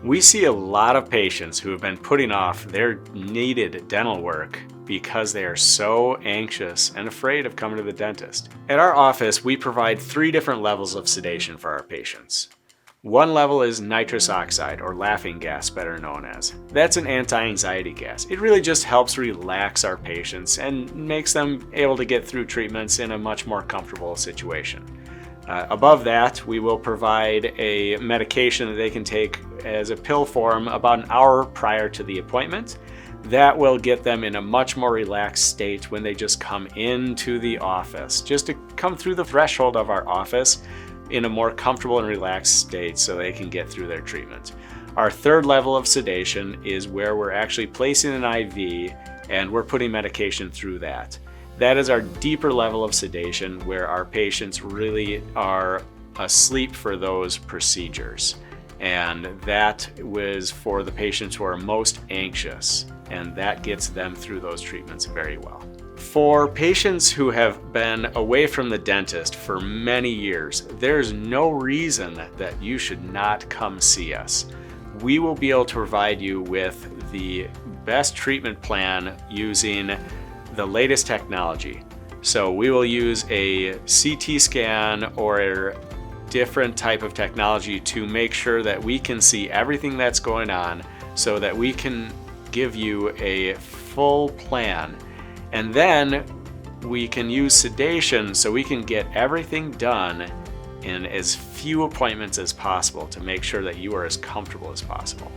We see a lot of patients who have been putting off their needed dental work because they are so anxious and afraid of coming to the dentist. At our office, we provide 3 different levels of sedation for our patients. One level is nitrous oxide, or laughing gas, better known as. That's an anti-anxiety gas. It really just helps relax our patients and makes them able to get through treatments in a much more comfortable situation. Above that, we will provide a medication that they can take as a pill form about an hour prior to the appointment. That will get them in a much more relaxed state when they just come into the office, just to come through the threshold of our office in a more comfortable and relaxed state so they can get through their treatment. Our 3rd level of sedation is where we're actually placing an IV and we're putting medication through that. That is our deeper level of sedation where our patients really are asleep for those procedures. And that was for the patients who are most anxious, and that gets them through those treatments very well. For patients who have been away from the dentist for many years, there's no reason that you should not come see us. We will be able to provide you with the best treatment plan using the latest technology. So we will use a CT scan or a different type of technology to make sure that we can see everything that's going on so that we can give you a full plan. And then we can use sedation so we can get everything done in as few appointments as possible to make sure that you are as comfortable as possible.